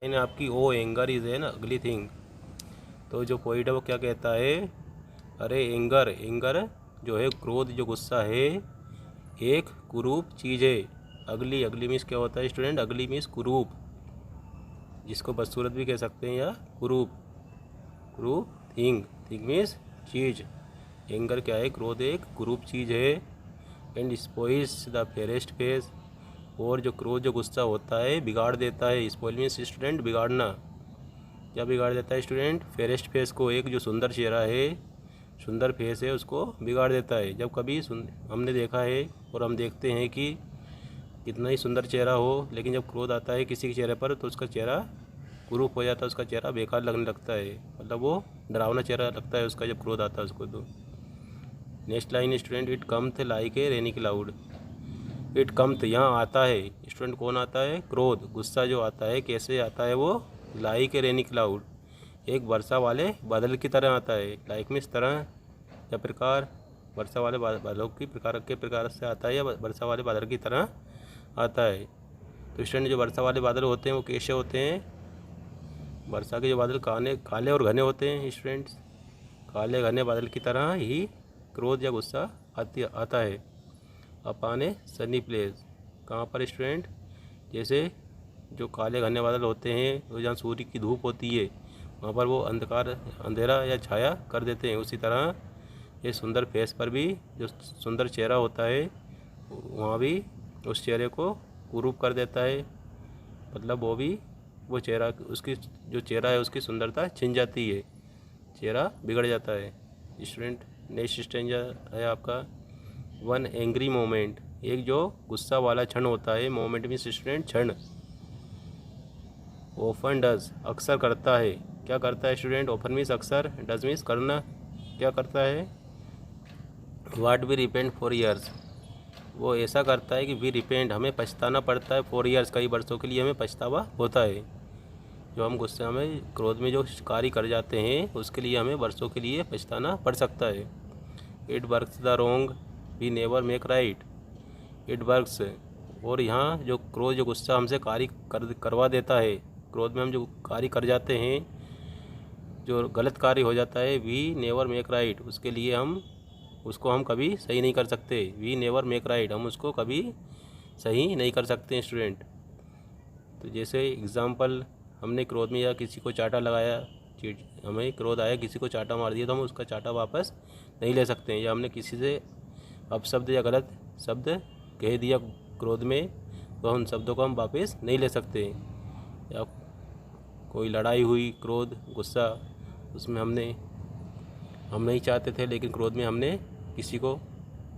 इन आपकी ओ anger is an ugly thing. तो जो पोइट है वो क्या कहता है, अरे एंगर, एंगर जो है क्रोध, जो गुस्सा है, एक कुरूप चीज़ है। अगली, अगली मीन्स क्या होता है स्टूडेंट, अगली मीन्स कुरूप, जिसको बदसूरत भी कह सकते हैं, या कुरूप, कुरूप थिंग, थिंग मीन्स चीज़। एंगर क्या है, क्रोध एक कुरूप चीज़ है। And spoils the fairest face, और जो क्रोध, जो गुस्सा होता है, बिगाड़ देता है। स्पॉइल मीन्स स्टूडेंट बिगाड़ना। क्या बिगाड़ देता है स्टूडेंट, फेयरेस्ट फेस को, एक जो सुंदर चेहरा है, सुंदर फेस है, उसको बिगाड़ देता है। जब कभी हमने देखा है और हम देखते हैं कि कितना ही सुंदर चेहरा हो, लेकिन जब क्रोध आता है किसी के चेहरे पर तो उसका चेहरा कुरूप हो जाता है, उसका चेहरा बेकार लगने लगता है, मतलब वो डरावना चेहरा लगता है उसका जब क्रोध आता है उसको। तो next line student, it cometh like a rainy cloud. It cometh यहाँ आता है स्टूडेंट, कौन आता है, क्रोध, गुस्सा जो आता है, कैसे आता है वो, लाइक ए रेनी क्लाउड, एक वर्षा वाले बादल की तरह आता है। लाइक में इस तरह या प्रकार, वर्षा वाले बादलों की प्रकार से आता है, या वर्षा वाले बादल की तरह आता है। तो स्टूडेंट जो वर्षा वाले बादल होते हैं वो कैसे होते हैं, वर्षा के जो बादल काले और घने होते हैं स्टूडेंट्स, काले घने बादल की तरह ही क्रोध या गुस्सा आता है अपॉन ए सनी प्लेस। कहाँ पर स्टूडेंट, जैसे जो काले घने बादल होते हैं वो जहाँ सूर्य की धूप होती है वहाँ पर वो अंधेरा या छाया कर देते हैं, उसी तरह ये सुंदर फेस पर भी जो सुंदर चेहरा होता है वहाँ भी उस चेहरे को कुरूप कर देता है, मतलब वो भी, वो चेहरा, उसकी जो चेहरा है उसकी सुंदरता छिन जाती है, चेहरा बिगड़ जाता है। स्टूडेंट नेक्स्ट स्टेंजा है आपका, वन एंग्री मोमेंट, एक जो गुस्सा वाला क्षण होता है, मोमेंट मीन्स स्टूडेंट क्षण, ओफन डज अक्सर करता है। क्या करता है स्टूडेंट, ओफन मीन्स अक्सर, डज मीन्स करना, क्या करता है, what we repent for years, वो ऐसा करता है कि वी रिपेंट, हमें पछताना पड़ता है, फॉर ईयर्स, कई वर्षों के लिए हमें पछतावा होता है। जो हम गुस्से में, क्रोध में जो कार्य कर जाते हैं उसके लिए हमें वर्षों के लिए पछताना पड़ सकता है। It works the wrong we never make right, it works, और यहाँ जो क्रोध, जो गुस्सा हमसे कार्य करवा देता है, क्रोध में हम जो कार्य कर जाते हैं, जो गलत कार्य हो जाता है, वी नेवर मेक राइट, उसके लिए उसको हम कभी सही नहीं कर सकते। वी नेवर मेक राइट, हम उसको कभी सही नहीं कर सकते स्टूडेंट। तो जैसे एग्ज़ाम्पल, हमने क्रोध में या किसी को चाटा लगाया, हमें क्रोध आया, किसी को चाटा मार दिया, तो हम उसका चाटा वापस नहीं ले सकते हैं। या हमने किसी से अपशब्द या गलत शब्द कह दिया क्रोध में, तो उन शब्दों को हम वापस नहीं ले सकते। या कोई लड़ाई हुई, क्रोध, गुस्सा, उसमें हम नहीं चाहते थे, लेकिन क्रोध में हमने किसी को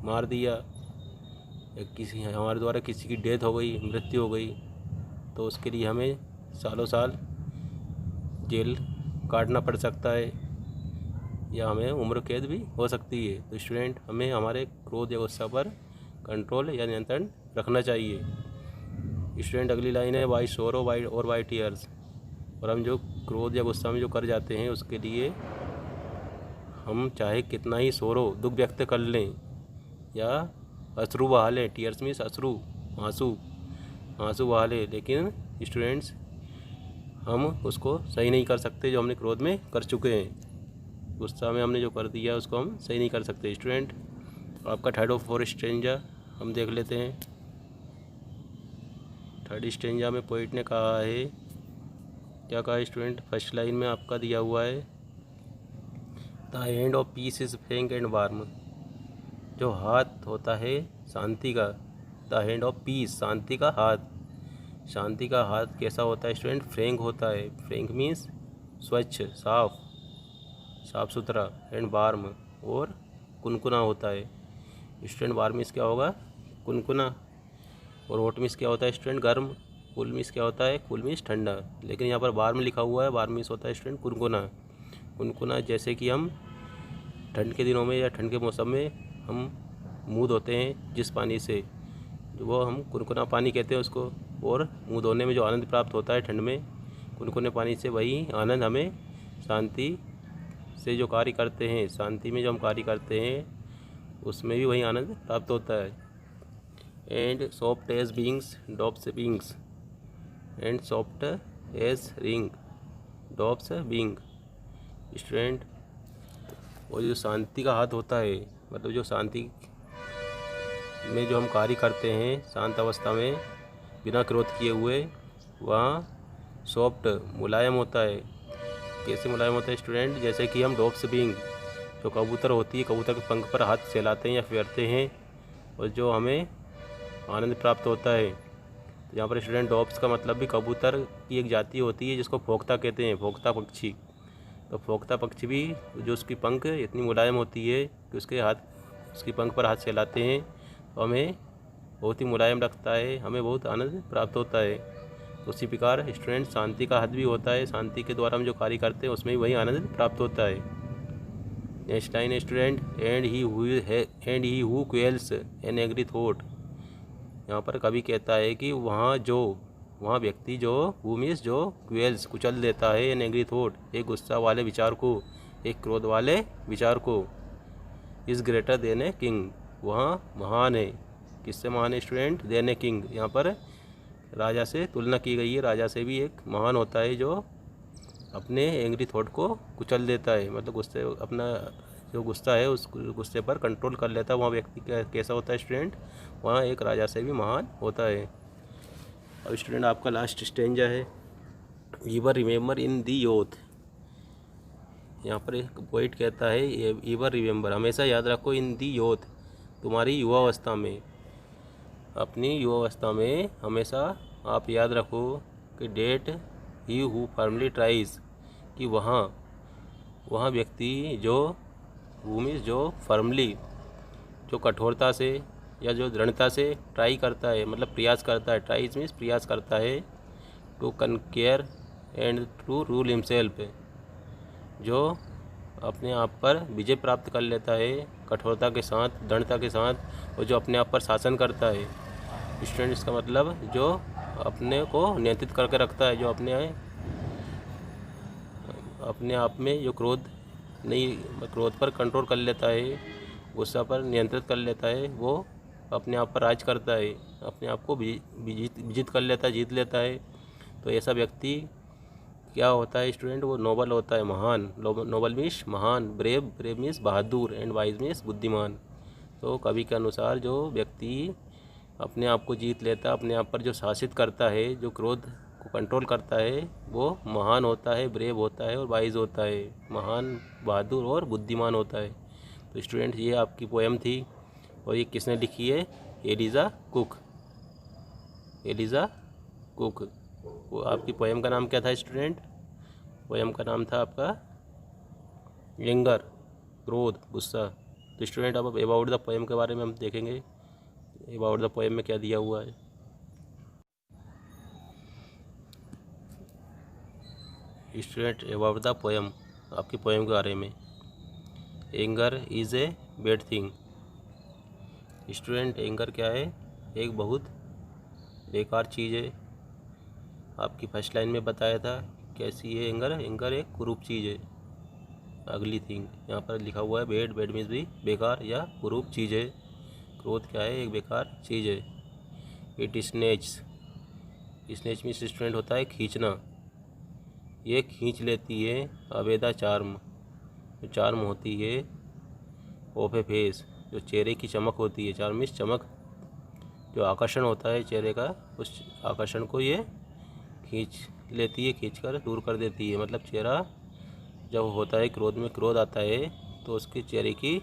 मार दिया, या किसी, हमारे द्वारा किसी की डेथ हो गई, मृत्यु हो गई, तो उसके लिए हमें सालों साल जेल काटना पड़ सकता है, या हमें उम्र कैद भी हो सकती है। तो स्टूडेंट हमें हमारे क्रोध या गुस्सा पर कंट्रोल या नियंत्रण रखना चाहिए। स्टूडेंट अगली लाइन है, वाई सोरो वाई और वाई टीयर्स, और हम जो क्रोध या गुस्सा में जो कर जाते हैं उसके लिए हम चाहे कितना ही सोरो, दुख व्यक्त कर लें, या अश्रु बहा लें, टीयर्स मीन्स अश्रु, आंसू, आंसू बहा लें, लेकिन स्टूडेंट्स हम उसको सही नहीं कर सकते जो हमने क्रोध में कर चुके हैं। गुस्सा में हमने जो कर दिया उसको हम सही नहीं कर सकते। स्टूडेंट आपका थर्ड ऑफ फोर स्ट्रेंजा हम देख लेते हैं। थर्ड स्ट्रेंजा में पोइट ने कहा है, क्या कहा स्टूडेंट, फर्स्ट लाइन में आपका दिया हुआ है, the hand of peace is Frank and warm, जो हाथ होता है शांति का, द हैंड ऑफ पीस, शांति का हाथ, शांति का हाथ कैसा होता है स्टूडेंट, फ्रैंक होता है। फ्रैंक मीन्स स्वच्छ, साफ, साफ सुथरा, एंड वार्म, और कुनकुना होता है। स्टूडेंट वार्म मीन्स क्या होगा, कुनकुना, और हॉट मीन्स क्या होता है स्टूडेंट, गर्म, कूल मीन्स क्या होता है, कूल मीन्स ठंडा, लेकिन यहाँ पर वार्म लिखा हुआ है, वार्म मीन्स होता है स्टूडेंट कुनकुना। कुनकुना जैसे कि हम ठंड के दिनों में या ठंड के मौसम में हम मुँह धोते हैं जिस पानी से, जो वो हम कुनकुना पानी कहते हैं उसको, और मुँह धोने में जो आनंद प्राप्त होता है ठंड में कुनकुने पानी से, वही आनंद हमें शांति से जो कार्य करते हैं, शांति में जो हम कार्य करते हैं उसमें भी वही आनंद प्राप्त होता है। And soft as beings doves beings, and soft as ring doves being. Student, वो जो शांति का हाथ होता है, मतलब जो शांति में जो हम कार्य करते हैं शांत अवस्था में बिना क्रोध किए हुए, वहाँ सॉफ्ट मुलायम होता है। कैसे मुलायम होता है स्टूडेंट? जैसे कि हम डॉब्स बिंग, जो कबूतर होती है, कबूतर के पंख पर हाथ फैलाते हैं या फेरते हैं और जो हमें आनंद प्राप्त होता है। तो यहाँ पर स्टूडेंट डॉब्स का मतलब भी कबूतर की एक जाति होती है जिसको फोक्ता कहते हैं, फोक्ता पक्षी। तो फोक्ता पक्षी भी जो उसकी पंख इतनी मुलायम होती है कि उसकी पंख पर हाथ फैलाते हैं तो हमें बहुत ही मुलायम रखता है, हमें बहुत आनंद प्राप्त होता है। तो उसी प्रकार स्टूडेंट शांति का हाथ भी होता है, शांति के द्वारा हम जो कार्य करते हैं उसमें भी वही आनंद प्राप्त होता है। Next line student, and he who quells an angry thought. यहाँ पर कवि कहता है कि वहाँ व्यक्ति जो हु मीन्स जो क्वेल्स कुचल देता है एन एग्री थॉट, एक गुस्सा वाले विचार को, एक क्रोध वाले विचार को, is greater than a king, वहाँ महान है। किससे महान है स्टूडेंट? Then a king. यहाँ पर राजा से तुलना की गई है, राजा से भी एक महान होता है जो अपने एंग्री थॉट को कुचल देता है, मतलब गुस्से, अपना जो गुस्सा है उस गुस्से पर कंट्रोल कर लेता है। वहाँ व्यक्ति कैसा होता है स्टूडेंट? वहाँ एक राजा से भी महान होता है। अब स्टूडेंट आपका लास्ट स्टेंजा है, ईवर रिमेंबर इन दी यूथ। यहाँ पर एक पोइट कहता है ईवर रिमेंबर, हमेशा याद रखो, इन दी यूथ, तुम्हारी युवावस्था में, अपनी युवावस्था में हमेशा आप याद रखो कि that he who firmly tries, कि वहाँ व्यक्ति जो मीन्स जो फर्मली, जो कठोरता से या जो दृढ़ता से ट्राई करता है, मतलब प्रयास करता है, ट्राइज मीन्स प्रयास करता है, to conquer and to rule himself, जो अपने आप पर विजय प्राप्त कर लेता है कठोरता के साथ, दृढ़ता के साथ, और जो अपने आप पर शासन करता है। स्टूडेंट, इसका मतलब जो अपने को नियंत्रित करके रखता है, जो अपने आप में जो क्रोध पर कंट्रोल कर लेता है, गुस्सा पर नियंत्रित कर लेता है, वो अपने आप पर राज करता है, अपने आप को विजित कर लेता है, जीत लेता है। तो ऐसा व्यक्ति क्या होता है स्टूडेंट? वो नोबल होता है, महान। नोबल मीन्स महान, brave means Bahadur, and wise means बुद्धिमान। तो कवि के अनुसार जो व्यक्ति अपने आप को जीत लेता, अपने आप पर जो शासित करता है, जो क्रोध को कंट्रोल करता है, वो महान होता है, ब्रेव होता है और वाइज होता है, महान, बहादुर और बुद्धिमान होता है। तो स्टूडेंट, ये आपकी पोएम थी और ये किसने लिखी है? Eliza Cook. Eliza Cook. वो आपकी पोएम का नाम क्या था स्टूडेंट? पोएम का नाम था आपका एंगर, क्रोध, गुस्सा। तो स्टूडेंट, अब अबाउट द पोएम के बारे में हम देखेंगे, अबाउट द पोएम में क्या दिया हुआ है। स्टूडेंट, अबाउट द पोएम, आपकी पोएम के बारे में, anger is a bad thing. Student, anger क्या है? एक बहुत बेकार चीज़ है। आपकी फर्स्ट लाइन में बताया था कैसी है एंगर? एंगर एक कुरूप चीज़ है, अगली थिंग। यहाँ पर लिखा हुआ है बैड, बैड मीन्स भी बेकार या कुरूप चीज़ है। क्रोध क्या है? एक बेकार चीज़ है। It snatch, snatch means student होता है खींचना, ये खींच लेती है। अवेदा चार्म, जो चार्म होती है। ऑफ ए फेस, जो चेहरे की चमक होती है, चार्म मीन्स चमक, जो आकर्षण होता है चेहरे का, उस आकर्षण को ये खींच लेती है, खींचकर दूर कर देती है। मतलब चेहरा जब होता है क्रोध में, क्रोध आता है तो उसके चेहरे की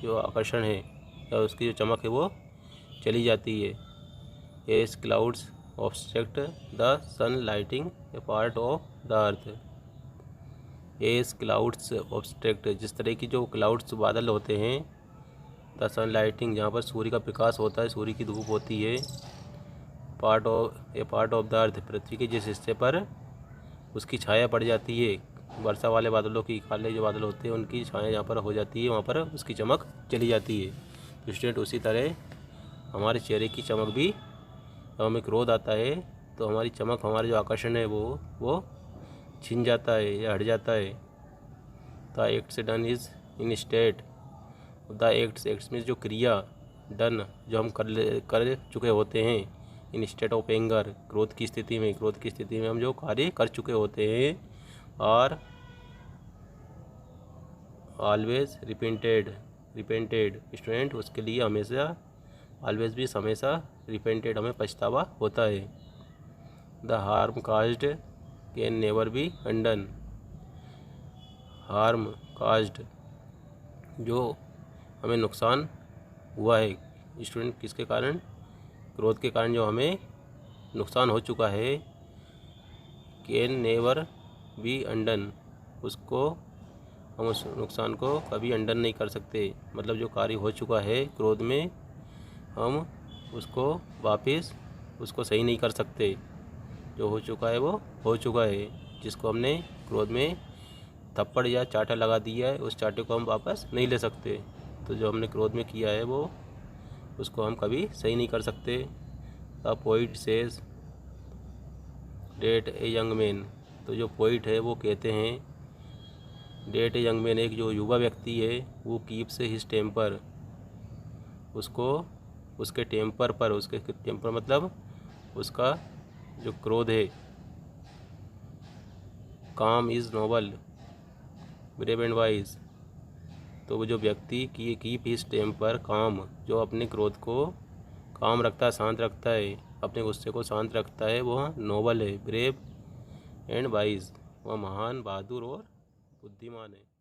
जो आकर्षण है या उसकी जो चमक है वो चली जाती है। As clouds obstruct the sun lighting a part of the earth. As clouds obstruct, जिस तरह की जो क्लाउड्स बादल होते हैं, द सन लाइटिंग, जहाँ पर सूर्य का प्रकाश होता है, सूर्य की धूप होती है, पार्ट ऑफ द अर्थ, पृथ्वी के जिस हिस्से पर उसकी छाया पड़ जाती है, वर्षा वाले बादलों की, काले जो बादल होते हैं उनकी छाया जहाँ पर हो जाती है, वहाँ पर उसकी चमक चली जाती है। तो स्टूडेंट, उसी तरह हमारे चेहरे की चमक भी, जब हमें क्रोध आता है तो हमारी चमक, हमारा जो आकर्षण है वो छिन जाता है या हट जाता है। The acts done is in state, the acts means जो क्रिया, डन जो हम कर चुके होते हैं, इन स्टेट ऑफ एंगर, क्रोध की स्थिति में, क्रोध की स्थिति में हम जो कार्य कर चुके होते हैं, आर ऑलवेज रिपेंटेड स्टूडेंट, उसके लिए हमेशा ऑलवेज भी हमेशा रिपेंटेड हमें पछतावा होता है। The harm caused can never be undone, harm caused जो हमें नुकसान हुआ है स्टूडेंट, किसके कारण, क्रोध के कारण जो हमें नुकसान हो चुका है, कैन नेवर बी अनडन, उसको हम उस नुकसान को कभी अंडन नहीं कर सकते। मतलब जो कार्य हो चुका है क्रोध में, हम उसको वापस उसको सही नहीं कर सकते। जो हो चुका है वो हो चुका है। जिसको हमने क्रोध में थप्पड़ या चाटा लगा दिया है, उस चाटे को हम वापस नहीं ले सकते। तो जो हमने क्रोध में किया है वो उसको हम कभी सही नहीं कर सकते। The poet says that a young man, तो जो पोइट है वो कहते हैं डेट ए यंग मैन, एक जो युवा व्यक्ति है वो कीप्स हिज टेम्पर, उसको उसके टेम्पर पर, उसके टेम्पर मतलब उसका जो क्रोध है, calm is noble brave and wise, तो वो जो व्यक्ति की कीप हिज टेम्पर काम, जो अपने क्रोध को काम रखता है, शांत रखता है, अपने गुस्से को शांत रखता है, वह नोबल है, ब्रेव एंड वाइज, वह महान, बहादुर और बुद्धिमान है।